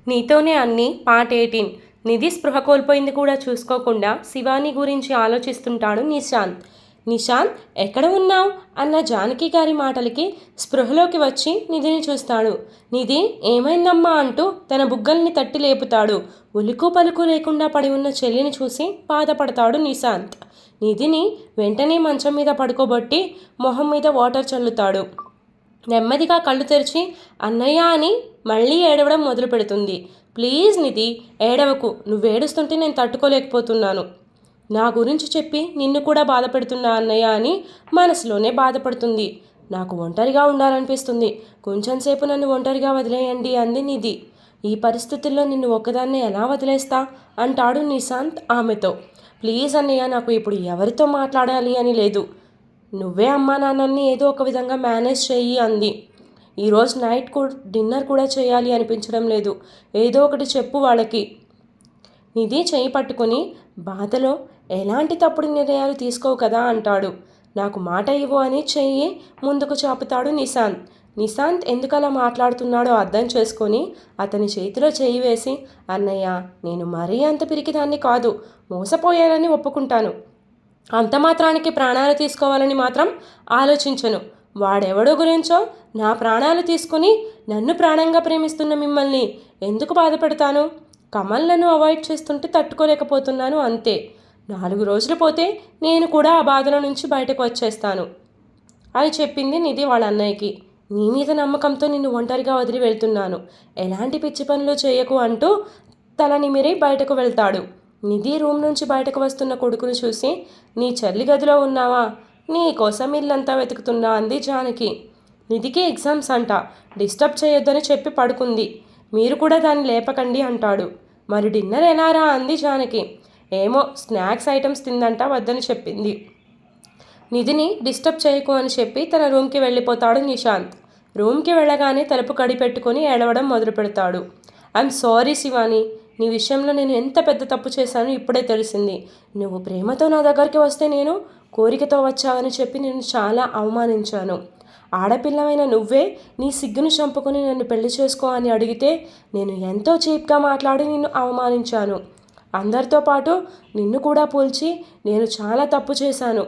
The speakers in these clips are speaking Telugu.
నీతోనే అన్ని పార్ట్ 18. నిధి స్పృహ కోల్పోయింది కూడా చూసుకోకుండా శివాని గురించి ఆలోచిస్తుంటాడు నిశాంత్. నిశాంత్ ఎక్కడ ఉన్నావు అన్న జానకి గారి మాటలకి స్పృహలోకి వచ్చి నిధిని చూస్తాడు. నిధి ఏమైందమ్మా అంటూ తన బుగ్గల్ని తట్టి లేపుతాడు. ఉలుకు పలుకు లేకుండా పడి ఉన్న చెల్లిని చూసి బాధపడతాడు నిశాంత్. నిధిని వెంటనే మంచం మీద పడుకోబట్టి మొహం మీద వాటర్ చల్లుతాడు. నెమ్మదిగా కళ్ళు తెరిచి అన్నయ్య అని మళ్ళీ ఏడవడం మొదలు పెడుతుంది. ప్లీజ్ నిధి ఏడవకు, నువ్వేడుస్తుంటే నేను తట్టుకోలేకపోతున్నాను. నా గురించి చెప్పి నిన్ను కూడా బాధ పెడుతున్నా అన్నయ్య అని మనసులోనే బాధపడుతుంది. నాకు ఒంటరిగా ఉండాలనిపిస్తుంది, కొంచెంసేపు నన్ను ఒంటరిగా వదిలేయండి అంది నిధి. ఈ పరిస్థితుల్లో నిన్ను ఒక్కదాన్నే ఎలా వదిలేస్తా అంటాడు నిశాంత్ ఆమెతో. ప్లీజ్ అన్నయ్య, నాకు ఇప్పుడు ఎవరితో మాట్లాడాలి అని లేదు, నువ్వే అమ్మా నాన్నల్ని ఏదో ఒక విధంగా మేనేజ్ చెయ్యి అంది. ఈరోజు నైట్ డిన్నర్ కూడా చేయాలి అనిపించడం లేదు, ఏదో ఒకటి చెప్పు వాళ్ళకి. నిధి చేయి పట్టుకుని బాధలో ఎలాంటి తప్పుడు నిర్ణయాలు తీసుకోవు కదా అంటాడు. నాకు మాట ఇవ్వు అని చెయ్యి ముందుకు చాపుతాడు నిశాంత్. నిశాంత్ ఎందుకలా మాట్లాడుతున్నాడో అర్థం చేసుకొని అతని చేతిలో చేయి వేసి, అన్నయ్య నేను మరీ అంత పిరికిదాన్ని కాదు, మోసపోయానని ఒప్పుకుంటాను, అంత మాత్రానికి ప్రాణాలు తీసుకోవాలని మాత్రం ఆలోచించను. వాడెవడో గురించో నా ప్రాణాలు తీసుకుని నన్ను ప్రాణంగా ప్రేమిస్తున్న మిమ్మల్ని ఎందుకు బాధ పెడతాను? కమల్లను అవాయిడ్ చేస్తుంటే తట్టుకోలేకపోతున్నాను అంతే. 4 రోజులు పోతే నేను కూడా ఆ బాధల నుంచి బయటకు వచ్చేస్తాను అని చెప్పింది నిధి వాళ్ళ అన్నయ్యకి. నీ మీద నమ్మకంతో నిన్ను ఒంటరిగా వదిలి వెళ్తున్నాను, ఎలాంటి పిచ్చి పనులు చేయకు అంటూ తల నిమిరి బయటకు వెళ్తాడు. నిధి రూమ్ నుంచి బయటకు వస్తున్న కొడుకును చూసి, నీ చెల్లి గదిలో ఉన్నావా, నీ కోసం ఇల్లంతా వెతుకుతున్నా అంది జానకి. నిధికి ఎగ్జామ్స్ అంట, డిస్టర్బ్ చేయొద్దని చెప్పి పడుకుంది, మీరు కూడా దాన్ని లేపకండి అంటాడు. మరి డిన్నర్ ఎలారా అంది జానకి. ఏమో స్నాక్స్ ఐటమ్స్ తిందంట, వద్దని చెప్పింది. నిధిని డిస్టర్బ్ చేయకు అని చెప్పి తన రూమ్కి వెళ్ళిపోతాడు నిశాంత్. రూమ్కి వెళ్ళగానే తలుపు కడి పెట్టుకొని ఏడవడం మొదలు పెడతాడు. ఐఎమ్ సారీ శివాని, నీ విషయంలో నేను ఎంత పెద్ద తప్పు చేశానో ఇప్పుడే తెలిసింది. నువ్వు ప్రేమతో నా దగ్గరికి వస్తే నేను కోరికతో వచ్చావని చెప్పి నేను చాలా అవమానించాను. ఆడపిల్లమైన నువ్వే నీ సిగ్గును చంపుకొని నన్ను పెళ్లి చేసుకో అని అడిగితే నేను ఎంతో చీప్గా మాట్లాడి నిన్ను అవమానించాను. అందరితో పాటు నిన్ను కూడా పోల్చి నేను చాలా తప్పు చేశాను.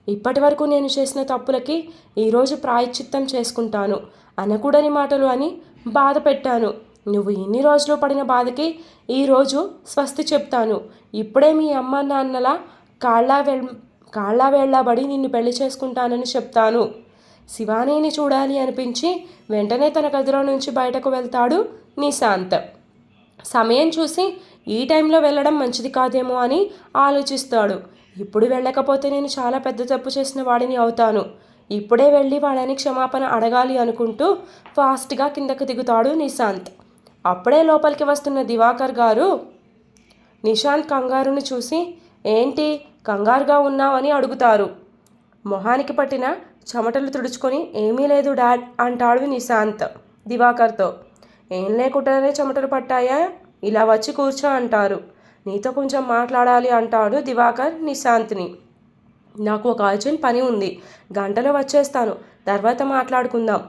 ఇప్పటి వరకు నేను చేసిన తప్పులకి ఈరోజు ప్రాయశ్చిత్తం చేసుకుంటాను. అనకూడని మాటలు అని బాధ పెట్టాను. నువ్వు ఇన్ని రోజులు పడిన బాధకి ఈరోజు స్వస్తి చెప్తాను. ఇప్పుడే మీ అమ్మ నాన్నల కాళ్ళ వేళ్ళబడి నిన్ను పెళ్లి చేసుకుంటానని చెప్తాను. శివానీని చూడాలి అనిపించి వెంటనే తన గదిలో నుంచి బయటకు వెళ్తాడు నిశాంత్. సమయం చూసి ఈ టైంలో వెళ్ళడం మంచిది కాదేమో అని ఆలోచిస్తాడు. ఇప్పుడు వెళ్ళకపోతే నేను చాలా పెద్ద తప్పు చేసిన వాడిని అవుతాను. ఇప్పుడే వెళ్ళి వాళ్ళని క్షమాపణ అడగాలి అనుకుంటూ ఫాస్ట్గా కిందకు దిగుతాడు నిశాంత్. అప్పుడే లోపలికి వస్తున్న దివాకర్ గారు నిశాంత్ కంగారుని చూసి, ఏంటి కంగారుగా ఉన్నావని అడుగుతారు. మొహానికి పట్టిన చెమటలు తుడుచుకొని, ఏమీ లేదు డాడ్ అంటాడు నిశాంత్ దివాకర్తో. ఏం లేకుండానే చెమటలు పట్టాయా, ఇలా వచ్చి కూర్చో అంటారు. నీతో కొంచెం మాట్లాడాలి అంటాడు దివాకర్ నిశాంత్ని. నాకు ఒక అర్జెంట్ పని ఉంది, గంటలో వచ్చేస్తాను, తర్వాత మాట్లాడుకుందాం.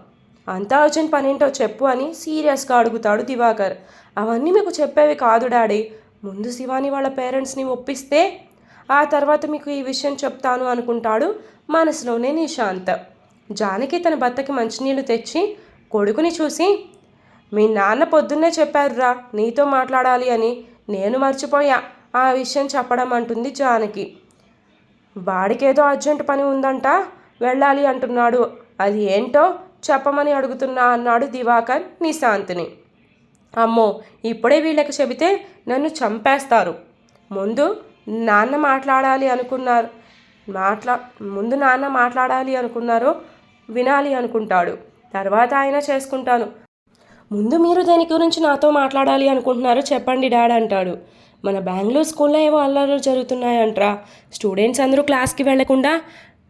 అంత అర్జెంట్ పనేంటో చెప్పు అని సీరియస్గా అడుగుతాడు దివాకర్. అవన్నీ మీకు చెప్పేవి కాదు డాడీ, ముందు శివాని వాళ్ళ పేరెంట్స్ని ఒప్పిస్తే ఆ తర్వాత మీకు ఈ విషయం చెప్తాను అనుకుంటాడు మనసులోనే నిశాంత్. జానకి తన భర్తకి మంచినీళ్ళు తెచ్చి కొడుకుని చూసి, మీ నాన్న పొద్దున్నే చెప్పారురా నీతో మాట్లాడాలి అని, నేను మర్చిపోయా ఆ విషయం చెప్పడం అంటుంది జానకి. వాడికేదో అర్జెంట్ పని ఉందంట, వెళ్ళాలి అంటున్నాడు, అది ఏంటో చెప్పమని అడుగుతున్నా అన్నాడు దివాకర్ నిశాంత్ని. అమ్మో, ఇప్పుడే వీళ్ళకి చెబితే నన్ను చంపేస్తారు. ముందు నాన్న మాట్లాడాలి అనుకున్నారో వినాలి అనుకుంటాడు, తర్వాత ఆయన చేసుకుంటాను. ముందు మీరు దేని గురించి నాతో మాట్లాడాలి అనుకుంటున్నారో చెప్పండి డాడ్ అంటాడు. మన బెంగళూరు స్కూల్లో ఏవో అల్లర్లు జరుగుతున్నాయంట్రా, స్టూడెంట్స్ అందరూ క్లాస్కి వెళ్లకుండా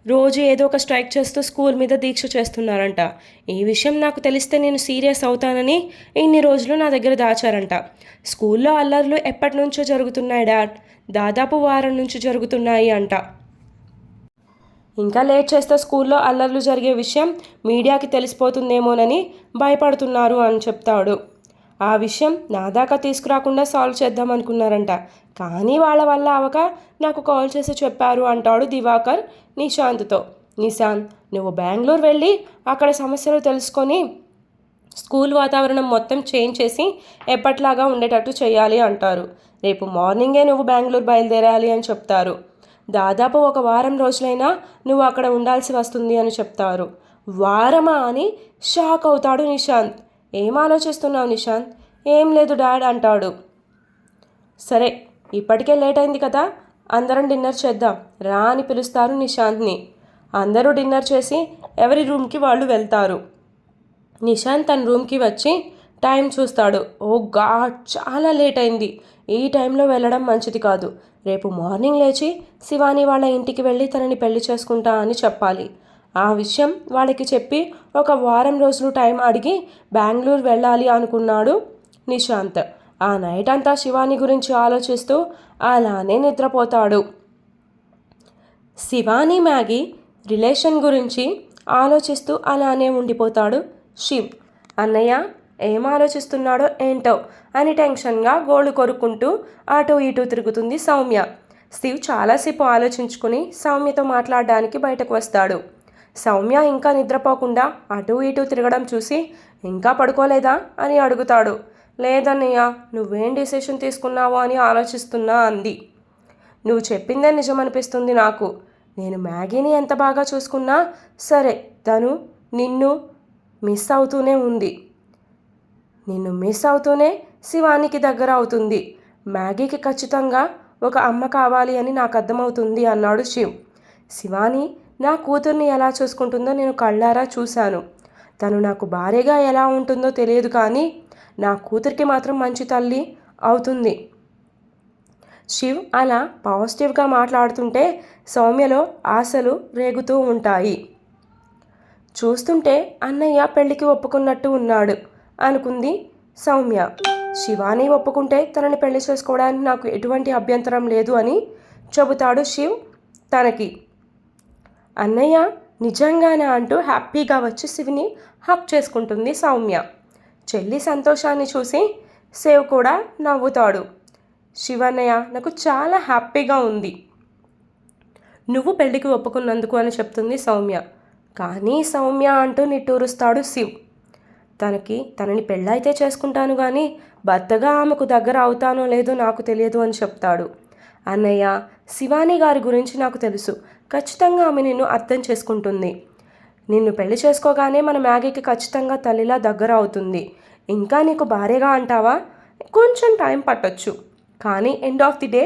రోజు ఏదో ఒక స్ట్రైక్ చేస్తూ స్కూల్ మీద దీక్ష చేస్తున్నారంట. ఈ విషయం నాకు తెలిస్తే నేను సీరియస్ అవుతానని ఇన్ని రోజులు నా దగ్గర దాచారంట. స్కూల్లో అల్లర్లు ఎప్పటి నుంచో జరుగుతున్నాయి డాడ్, దాదాపు వారం నుంచి జరుగుతున్నాయి అంట. ఇంకా లేట్ చేస్తే స్కూల్లో అల్లర్లు జరిగే విషయం మీడియాకి తెలిసిపోతుందేమోనని భయపడుతున్నారు అని చెప్తాడు. ఆ విషయం నా దాకా తీసుకురాకుండా సాల్వ్ చేద్దాం అనుకున్నారంట, కానీ వాళ్ళ వల్ల అవక నాకు కాల్ చేసి చెప్పారు అంటాడు దివాకర్ నిశాంత్తో. నిశాంత్, నువ్వు బెంగళూరు వెళ్ళి అక్కడ సమస్యలు తెలుసుకొని స్కూల్ వాతావరణం మొత్తం చేంజ్ చేసి ఎప్పట్లాగా ఉండేటట్టు చేయాలి అంటారు. రేపు మార్నింగే నువ్వు బెంగళూరు బయలుదేరాలి అని చెప్తారు. దాదాపు ఒక వారం రోజులైనా నువ్వు అక్కడ ఉండాల్సి వస్తుంది అని చెప్తారు. వారమా అని షాక్ అవుతాడు నిశాంత్. ఏం ఆలోచిస్తున్నావు నిశాంత్? ఏం లేదు డాడ్ అంటాడు. సరే, ఇప్పటికే లేట్ అయింది కదా, అందరం డిన్నర్ చేద్దాం రా అని పిలుస్తారు నిశాంత్ని. అందరూ డిన్నర్ చేసి ఎవరి రూమ్కి వాళ్ళు వెళ్తారు. నిశాంత్ తన రూమ్కి వచ్చి టైం చూస్తాడు. ఓ గాడ్, చాలా లేట్ అయింది. ఈ టైంలో వెళ్ళడం మంచిది కాదు. రేపు మార్నింగ్ లేచి శివాని వాళ్ళ ఇంటికి వెళ్ళి తనని పెళ్లి చేసుకుంటా అని చెప్పాలి. ఆ విషయం వాళ్ళకి చెప్పి ఒక వారం రోజులు టైం అడిగి బెంగళూరు వెళ్ళాలి అనుకున్నాడు నిశాంత్. ఆ నైట్ అంతా శివాని గురించి ఆలోచిస్తూ అలానే నిద్రపోతాడు. శివాని మ్యాగీ రిలేషన్ గురించి ఆలోచిస్తూ అలానే ఉండిపోతాడు శివ్. అన్నయ్య ఏం ఆలోచిస్తున్నాడో ఏంటో అని టెన్షన్గా గోళ్ళు కొరుక్కుంటూ అటు ఇటు తిరుగుతుంది సౌమ్య. శివ్ చాలాసేపు ఆలోచించుకుని సౌమ్యతో మాట్లాడడానికి బయటకు వస్తాడు. సౌమ్య ఇంకా నిద్రపోకుండా అటు ఇటు తిరగడం చూసి ఇంకా పడుకోలేదా అని అడుగుతాడు. లేదన్నయ్య, నువ్వేం డిసిషన్ తీసుకున్నావో అని ఆలోచిస్తున్నా అంది. నువ్వు చెప్పిందే నిజమనిపిస్తుంది నాకు. నేను మ్యాగీని ఎంత బాగా చూసుకున్నా సరే, తను నిన్ను మిస్ అవుతూనే ఉంది. నిన్ను మిస్ అవుతూనే శివానికి దగ్గర అవుతుంది. మ్యాగీకి ఖచ్చితంగా ఒక అమ్మ కావాలి అని నాకు అర్థమవుతుంది అన్నాడు శివ్. శివాని నా కూతుర్ని ఎలా చూసుకుంటుందో నేను కళ్ళారా చూశాను. తను నాకు భార్యగా ఎలా ఉంటుందో తెలియదు, కానీ నా కూతురికి మాత్రం మంచి తల్లి అవుతుంది. శివ్ అలా పాజిటివ్గా మాట్లాడుతుంటే సౌమ్యలో ఆశలు రేగుతూ ఉంటాయి. చూస్తుంటే అన్నయ్య పెళ్లికి ఒప్పుకున్నట్టు ఉన్నాడు అనుకుంది సౌమ్య. శివాని ఒప్పుకుంటే తనని పెళ్లి చేసుకోవడానికి నాకు ఎటువంటి అభ్యంతరం లేదు అని చెబుతాడు శివ్ తనకి. అన్నయ్య నిజంగానే అంటూ హ్యాపీగా వచ్చి శివ్ని హక్ చేసుకుంటుంది సౌమ్య. చెల్లి సంతోషాన్ని చూసి శివ్ కూడా నవ్వుతాడు. శివన్నయ్య, నాకు చాలా హ్యాపీగా ఉంది నువ్వు పెళ్లికి ఒప్పుకున్నందుకు అని చెప్తుంది సౌమ్య. కానీ సౌమ్య అంటూ నిట్టూరుస్తాడు శివ్. తనని పెళ్ళైతే చేసుకుంటాను, కానీ భర్తగా ఆమెకు దగ్గర అవుతానో లేదో నాకు తెలియదు అని చెప్తాడు. అన్నయ్య, శివాని గారి గురించి నాకు తెలుసు. ఖచ్చితంగా ఆమె నిన్ను అర్థం చేసుకుంటుంది. నిన్ను పెళ్లి చేసుకోగానే మన మ్యాగీకి ఖచ్చితంగా తల్లిలా దగ్గర అవుతుంది. ఇంకా నీకు భార్యగా అంటావా? కొంచెం టైం పట్టొచ్చు, కానీ ఎండ్ ఆఫ్ ది డే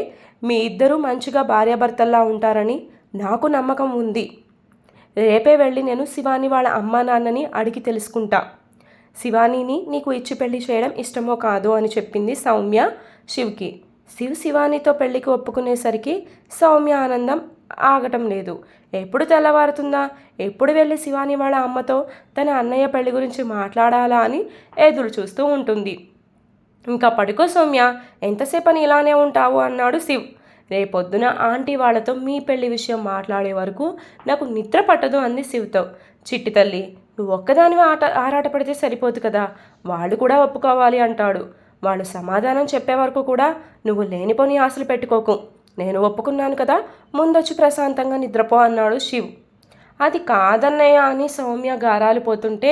మీ ఇద్దరూ మంచిగా భార్యాభర్తల్లా ఉంటారని నాకు నమ్మకం ఉంది. రేపే వెళ్ళి నేను శివాని వాళ్ళ అమ్మా నాన్నని అడిగి తెలుసుకుంటా. శివానీని నీకు ఇచ్చి పెళ్లి చేయడం ఇష్టమో కాదో అని చెప్పింది సౌమ్య శివ్కి. శివ్ శివానీతో పెళ్లికి ఒప్పుకునేసరికి సౌమ్య ఆనందం ఆగటం లేదు. ఎప్పుడు తెల్లవారుతుందా, ఎప్పుడు వెళ్ళి శివాని వాళ్ళ అమ్మతో తన అన్నయ్య పెళ్లి గురించి మాట్లాడాలా అని ఎదురు చూస్తూ ఉంటుంది. ఇంకా పడుకో సౌమ్య, ఎంతసేపని ఇలానే ఉంటావు అన్నాడు శివ్. రేపొద్దున ఆంటీ వాళ్ళతో మీ పెళ్లి విషయం మాట్లాడే వరకు నాకు నిద్ర పట్టదు అంది శివ్తో. చిట్టి తల్లి, నువ్వు ఒక్కదానివి ఆరాటపడితే సరిపోదు కదా, వాళ్ళు కూడా ఒప్పుకోవాలి అంటాడు. వాళ్ళు సమాధానం చెప్పే వరకు కూడా నువ్వు లేనిపోని ఆశలు పెట్టుకోకు. నేను ఒప్పుకున్నాను కదా, ముందొచ్చి ప్రశాంతంగా నిద్రపో అన్నాడు శివ్. అది కాదన్నయ్య అని సౌమ్య గారాలు పోతుంటే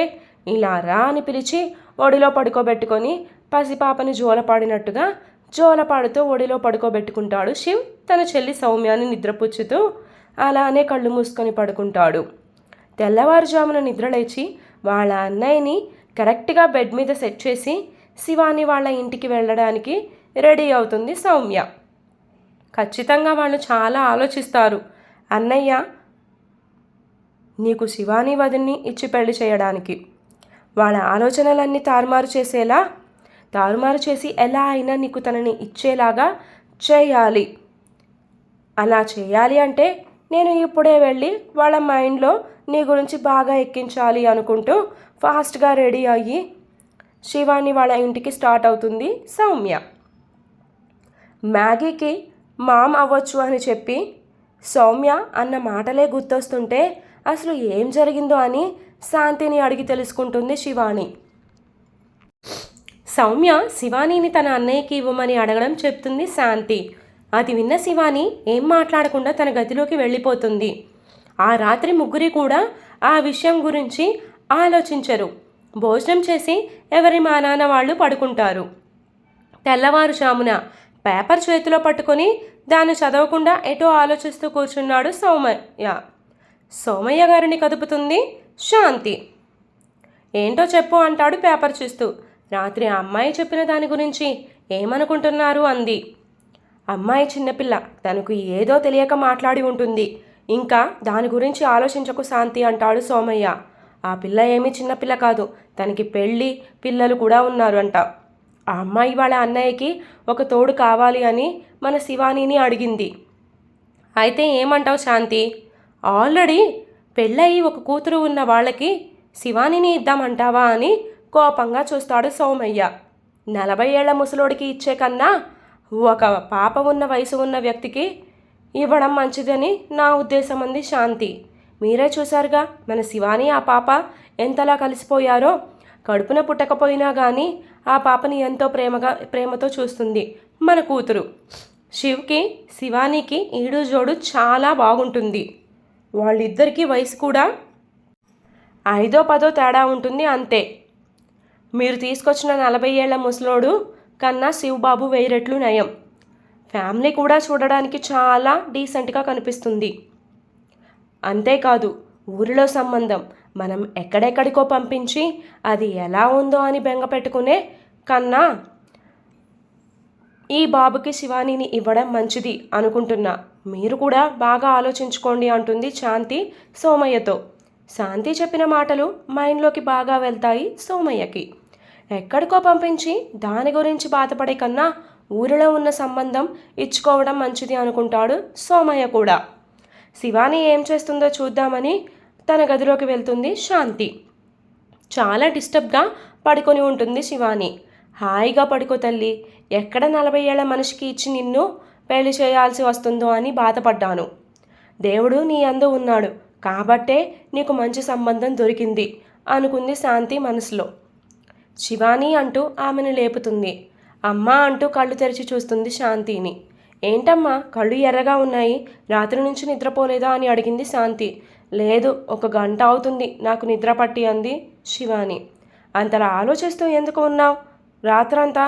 ఇలా రా అని పిలిచి ఒడిలో పడుకోబెట్టుకొని పసిపాపని జోలపాడినట్టుగా జోలపాడుతూ ఒడిలో పడుకోబెట్టుకుంటాడు శివ్ తన చెల్లి సౌమ్యాన్ని నిద్రపుచ్చుతూ. అలానే కళ్ళు మూసుకొని పడుకుంటాడు. తెల్లవారుజామున నిద్రలేచి వాళ్ళ అన్నయ్యని కరెక్ట్గా బెడ్ మీద సెట్ చేసి శివాని వాళ్ళ ఇంటికి వెళ్ళడానికి రెడీ అవుతుంది సౌమ్య. ఖచ్చితంగా వాళ్ళు చాలా ఆలోచిస్తారు. అన్నయ్య నీకు శివాని వదిన్ని ఇచ్చి పెళ్లి చేయడానికి. వాళ్ళ ఆలోచనలన్నీ తారుమారు చేసి ఎలా అయినా నీకు తనని ఇచ్చేలాగా చేయాలి. అలా చేయాలి అంటే నేను ఇప్పుడే వెళ్ళి వాళ్ళ మైండ్లో నీ గురించి బాగా ఎక్కించాలి అనుకుంటూ ఫాస్ట్గా రెడీ అయ్యి శివాని వాళ్ళ ఇంటికి స్టార్ట్ అవుతుంది సౌమ్య. మ్యాగీకి మామ్ అవ్వచ్చు అని చెప్పి సౌమ్య అన్న మాటలే గుర్తొస్తుంటే అసలు ఏం జరిగిందో అని శాంతిని అడిగి తెలుసుకుంటుంది శివాని. సౌమ్య శివానీని తన అన్నయ్యకి ఇవ్వమని అడగడం చెప్తుంది శాంతి. అది విన్న శివాని ఏం మాట్లాడకుండా తన గదిలోకి వెళ్ళిపోతుంది. ఆ రాత్రి ముగ్గురి కూడా ఆ విషయం గురించి ఆలోచించరు. భోజనం చేసి ఎవరి మా నాన్న వాళ్ళు పడుకుంటారు. తెల్లవారుజామున పేపర్ చేతిలో పట్టుకొని దాన్ని చదవకుండా ఎటో ఆలోచిస్తూ కూర్చున్నాడు సోమయ్య. సోమయ్య గారిని కదుపుతుంది శాంతి. ఏంటో చెప్పు అంటాడు పేపర్ చూస్తూ. రాత్రి ఆ అమ్మాయి చెప్పిన దాని గురించి ఏమనుకుంటున్నారు అంది. అమ్మాయి చిన్నపిల్ల, తనకు ఏదో తెలియక మాట్లాడి ఉంటుంది. ఇంకా దాని గురించి ఆలోచించకు శాంతి అంటాడు సోమయ్య. ఆ పిల్ల ఏమీ చిన్నపిల్ల కాదు, తనకి పెళ్ళి పిల్లలు కూడా ఉన్నారు అంట. ఆ అమ్మాయి వాళ్ళ అన్నయ్యకి ఒక తోడు కావాలి అని మన శివానీని అడిగింది. అయితే ఏమంటావు శాంతి? ఆల్రెడీ పెళ్ళయి ఒక కూతురు ఉన్న వాళ్ళకి శివానీని ఇద్దామంటావా అని కోపంగా చూస్తాడు సోమయ్య. 40 ఏళ్ల ముసలోడికి ఇచ్చే కన్నా ఒక పాప ఉన్న వయసు ఉన్న వ్యక్తికి ఇవ్వడం మంచిదని నా ఉద్దేశం అంది శాంతి. మీరే చూశారుగా మన శివాని ఆ పాప ఎంతలా కలిసిపోయారో. కడుపున పుట్టకపోయినా కానీ ఆ పాపని ఎంతో ప్రేమతో చూస్తుంది మన కూతురు. శివ్కి శివానీకి ఈడు జోడు చాలా బాగుంటుంది. వాళ్ళిద్దరికీ వయసు కూడా 5-10 తేడా ఉంటుంది అంతే. మీరు తీసుకొచ్చిన 40 ఏళ్ల ముసలోడు కన్నా శివబాబు 1000 రెట్లు నయం. ఫ్యామిలీ కూడా చూడడానికి చాలా డీసెంట్గా కనిపిస్తుంది. అంతేకాదు ఊరిలో సంబంధం మనం ఎక్కడెక్కడికో పంపించి అది ఎలా ఉందో అని బెంగ పెట్టుకునే కన్నా ఈ బాబుకి శివానీని ఇవ్వడం మంచిది అనుకుంటున్నా. మీరు కూడా బాగా ఆలోచించుకోండి అంటుంది శాంతి సోమయ్యతో. శాంతి చెప్పిన మాటలు మైండ్లోకి బాగా వెళ్తాయి సోమయ్యకి. ఎక్కడికో పంపించి దాని గురించి బాధపడే కన్నా ఊరిలో ఉన్న సంబంధం ఇచ్చుకోవడం మంచిది అనుకుంటాడు సోమయ్య కూడా. శివాని ఏం చేస్తుందో చూద్దామని తన గదిలోకి వెళ్తుంది శాంతి. చాలా డిస్టర్బ్గా పడుకొని ఉంటుంది శివాని. హాయిగా పడుకో తల్లి, ఎక్కడ 40 ఏళ్ల మనిషికి ఇచ్చి నిన్ను పెళ్లి చేయాల్సి వస్తుందో అని బాధపడ్డాను. దేవుడు నీ అందు ఉన్నాడు కాబట్టే నీకు మంచి సంబంధం దొరికింది అనుకుంది శాంతి మనసులో. శివాని అంటూ ఆమెను లేపుతుంది. అమ్మా అంటూ కళ్ళు తెరిచి చూస్తుంది శాంతిని. ఏంటమ్మా కళ్ళు ఎర్రగా ఉన్నాయి, రాత్రి నుంచి నిద్రపోలేదా అని అడిగింది శాంతి. లేదు, 1 గంట అవుతుంది నాకు నిద్ర పట్టి అంది శివాని. అంతలా ఆలోచిస్తూ ఎందుకు ఉన్నావు రాత్రంతా?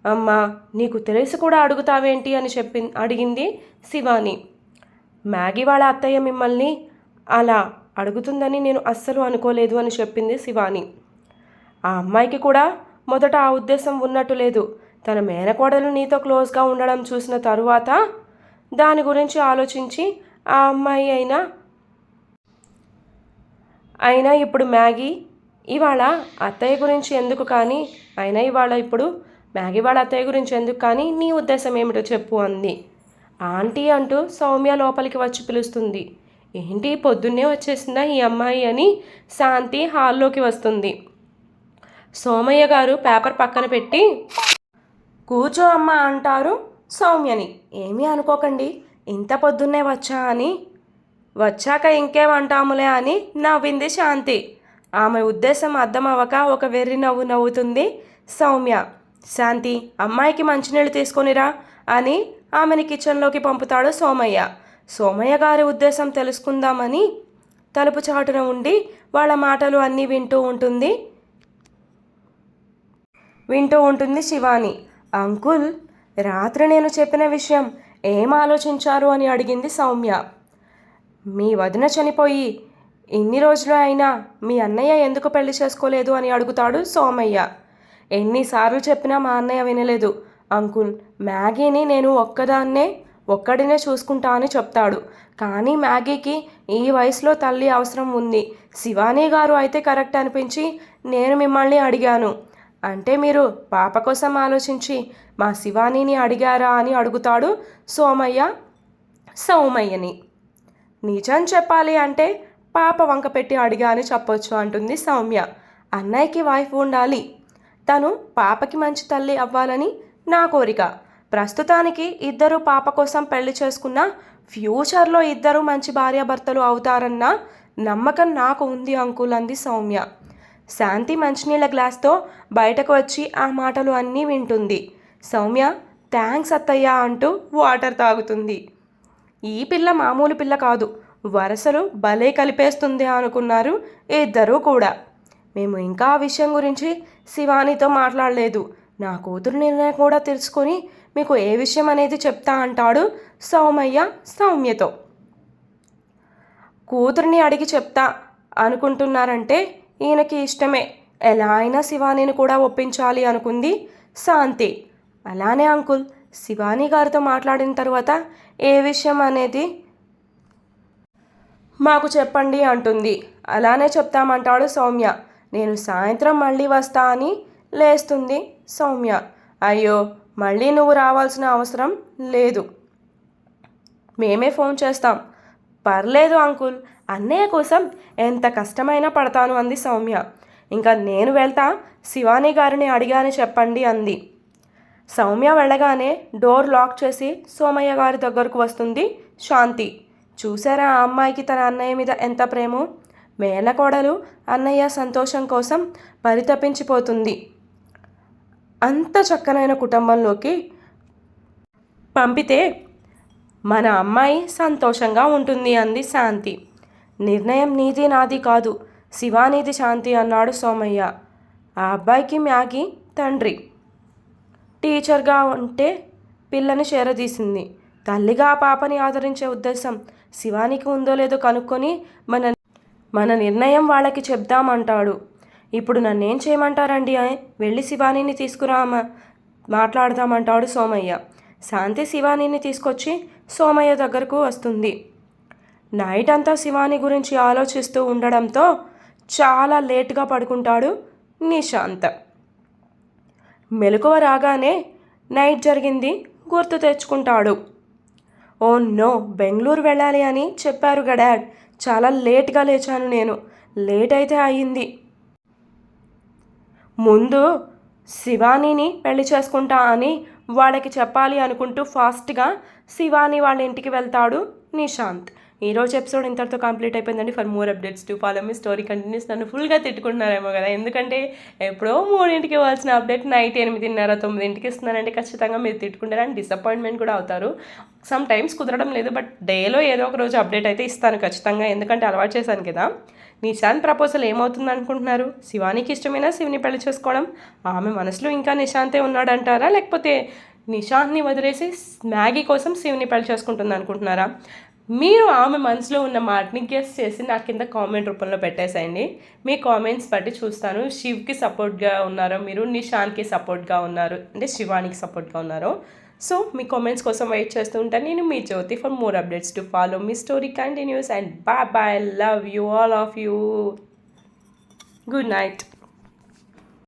అమ్మా నీకు తెలిసి కూడా అడుగుతావేంటి అని అడిగింది శివాని. మ్యాగీ వాళ్ళ అత్తయ్య మిమ్మల్ని అలా అడుగుతుందని నేను అస్సలు అనుకోలేదు అని చెప్పింది శివాని. ఆ అమ్మాయికి కూడా మొదట ఆ ఉద్దేశం ఉన్నట్టు లేదు. తన మేనకోడలు నీతో క్లోజ్గా ఉండడం చూసిన తరువాత దాని గురించి ఆలోచించి ఆ అమ్మాయి అయినా ఇప్పుడు మ్యాగీ ఇవాళ అత్తయ్య గురించి ఎందుకు కానీ ఇప్పుడు మ్యాగీ వాళ్ళ అత్తయ్య గురించి ఎందుకు కానీ నీ ఉద్దేశం ఏమిటో చెప్పు అంది. ఆంటీ అంటూ సౌమ్య లోపలికి వచ్చి పిలుస్తుంది. ఏంటి పొద్దున్నే వచ్చేసిందా ఈ అమ్మాయి అని శాంతి హాల్లోకి వస్తుంది. సోమయ్య గారు పేపర్ పక్కన పెట్టి కూర్చో అమ్మా అంటారు సౌమ్యని. ఏమీ అనుకోకండి, ఇంత పొద్దున్నే వచ్చా అని. వచ్చాక ఇంకేమంటాములే అని నవ్వింది శాంతి. ఆమె ఉద్దేశం అర్థం అవ్వక ఒక వెర్రి నవ్వు నవ్వుతుంది సౌమ్య. శాంతి అమ్మాయికి మంచినీళ్ళు తీసుకొనిరా అని ఆమెని కిచెన్లోకి పంపుతాడు సోమయ్య. సోమయ్య గారి ఉద్దేశం తెలుసుకుందామని తలుపు చాటున ఉండి వాళ్ళ మాటలు అన్నీ వింటూ ఉంటుంది శివాని. అంకుల్ రాత్రి నేను చెప్పిన విషయం ఏం ఆలోచించారు అని అడిగింది సౌమ్య. మీ వదిన చనిపోయి ఇన్ని రోజులు అయినా మీ అన్నయ్య ఎందుకు పెళ్లి చేసుకోలేదు అని అడుగుతాడు సోమయ్య. ఎన్నిసార్లు చెప్పినా మా అన్నయ్య వినలేదు అంకుల్. మ్యాగీని నేను ఒక్కడినే చూసుకుంటా అని చెప్తాడు. కానీ మ్యాగీకి ఈ వయసులో తల్లి అవసరం ఉంది. శివానీ గారు అయితే కరెక్ట్ అనిపించి నేను మిమ్మల్ని అడిగాను. అంటే మీరు పాప కోసం ఆలోచించి మా శివానీని అడిగారా అని అడుగుతాడు సౌమయ్యని. నిజం చెప్పాలి అంటే పాప వంక పెట్టి అడిగా అని చెప్పొచ్చు అంటుంది సౌమ్య. అన్నయ్యకి వైఫ్ ఉండాలి, తను పాపకి మంచి తల్లి అవ్వాలని నా కోరిక. ప్రస్తుతానికి ఇద్దరు పాప కోసం పెళ్లి చేసుకున్న ఫ్యూచర్లో ఇద్దరు మంచి భార్యాభర్తలు అవుతారన్న నమ్మకం నాకు ఉంది అంకుల్ అంది సౌమ్య. శాంతి మంచినీళ్ళ గ్లాస్తో బయటకు వచ్చి ఆ మాటలు అన్నీ వింటుంది. సౌమ్య థ్యాంక్స్ అత్తయ్య అంటూ వాటర్ తాగుతుంది. ఈ పిల్ల మామూలు పిల్ల కాదు, వరసలు భలే కలిపేస్తుంది అనుకున్నారు ఇద్దరూ కూడా. మేము ఇంకా ఆ విషయం గురించి శివానితో మాట్లాడలేదు. నా కూతురు నిర్ణయం కూడా తెలుసుకొని మీకు ఏ విషయం అనేది చెప్తా అంటాడు సౌమయ్య సౌమ్యతో. కూతురిని అడిగి చెప్తా అనుకుంటున్నారంటే ఈయనకి ఇష్టమే. ఎలా అయినా శివానీని కూడా ఒప్పించాలి అనుకుంది శాంతి. అలానే అంకుల్, శివానీ గారితో మాట్లాడిన తర్వాత ఏ విషయం అనేది మాకు చెప్పండి అంటుంది. అలానే చెప్తామంటాడు సౌమ్య. నేను సాయంత్రం మళ్ళీ వస్తా అని లేస్తుంది సౌమ్య. అయ్యో, మళ్ళీ నువ్వు రావాల్సిన అవసరం లేదు, మేమే ఫోన్ చేస్తాం. పర్లేదు అంకుల్, అన్నయ్య కోసం ఎంత కష్టమైనా పడతాను అంది సౌమ్య. ఇంకా నేను వెళ్తా, శివానీ గారిని అడిగాని చెప్పండి అంది. సౌమ్య వెళ్ళగానే డోర్ లాక్ చేసి సోమయ్య గారి దగ్గరకు వస్తుంది శాంతి. చూసారా ఆ అమ్మాయికి తన అన్నయ్య మీద ఎంత ప్రేమో. మేనకోడలు అన్నయ్య సంతోషం కోసం పరితపించిపోతుంది. అంత చక్కనైన కుటుంబంలోకి పంపితే మన అమ్మాయి సంతోషంగా ఉంటుంది అంది శాంతి. నిర్ణయం నీది నాది కాదు, శివానీది శాంతి అన్నాడు సోమయ్య. ఆ అబ్బాయికి మ్యాగీ తండ్రి. టీచర్గా ఉంటే పిల్లని చేరదీసింది. తల్లిగా ఆ పాపని ఆదరించే ఉద్దేశం శివానికి ఉందో లేదో కనుక్కొని మన నిర్ణయం వాళ్ళకి చెప్దామంటాడు. ఇప్పుడు నన్నేం చేయమంటారండి? వెళ్ళి శివానీని మాట్లాడదామంటాడు సోమయ్య. శాంతి శివానీని తీసుకొచ్చి సోమయ్య దగ్గరకు వస్తుంది. నైట్ అంతా శివాని గురించి ఆలోచిస్తూ ఉండడంతో చాలా లేట్గా పడుకుంటాడు నిశాంత్. మెలకువ రాగానే నైట్ జరిగింది గుర్తు తెచ్చుకుంటాడు. ఓ నో, బెంగళూరు వెళ్ళాలి అని చెప్పారు డాడ్. చాలా లేట్గా లేచాను నేను. లేట్ అయితే అయ్యింది. ముందు శివానీని పెళ్లి చేసుకుంటా అని వాళ్ళకి చెప్పాలి అనుకుంటూ ఫాస్ట్గా శివాని వాళ్ళ ఇంటికి వెళ్తాడు నిశాంత్. ఈరోజు ఎపిసోడ్ ఇంతటితో కంప్లీట్ అయిపోయిందండి. For more updates to follow మీ స్టోరీ కంటిన్యూస్. నన్ను ఫుల్గా తిట్టుకుంటున్నారేమో కదా, ఎందుకంటే ఎప్పుడో 3ంటికి ఇవ్వాల్సిన అప్డేట్ నైట్ 8:30 9ంటికి ఇస్తున్నానంటే ఖచ్చితంగా మీరు తిట్టుకుంటారు అండ్ డిసప్పాయింట్మెంట్ కూడా అవుతారు. సమ్ టైమ్స్ కుదరడం లేదు, బట్ డేలో ఏదో ఒక రోజు అప్డేట్ అయితే ఇస్తాను ఖచ్చితంగా, ఎందుకంటే అలవాటు చేశాను కదా. నిశాంత్ ప్రపోజల్ ఏమవుతుంది అనుకుంటున్నారు? శివానికి ఇష్టమైనా శివుని పెళ్లి చేసుకోవడం, ఆమె మనసులో ఇంకా నిశాంతే ఉన్నాడంటారా, లేకపోతే నిశాంత్ని వదిలేసి మ్యాగీ కోసం శివుని పెళ్లి చేసుకుంటుంది అనుకుంటున్నారా? మీరు ఆమె మనసులో ఉన్న మాటని గెస్ చేసి నా కింద కామెంట్ రూపంలో పెట్టేసేయండి. మీ కామెంట్స్ బట్టి చూస్తాను శివ్కి సపోర్ట్గా ఉన్నారో, మీరు నిశాంత్కి సపోర్ట్గా ఉన్నారు అంటే శివానికి సపోర్ట్గా ఉన్నారో. సో మీ కామెంట్స్ కోసం వెయిట్ చేస్తూ ఉంటాను. నేను మీ Jyothi. For more updates to follow మీ story continues and bye bye. Love you all of you. Good night.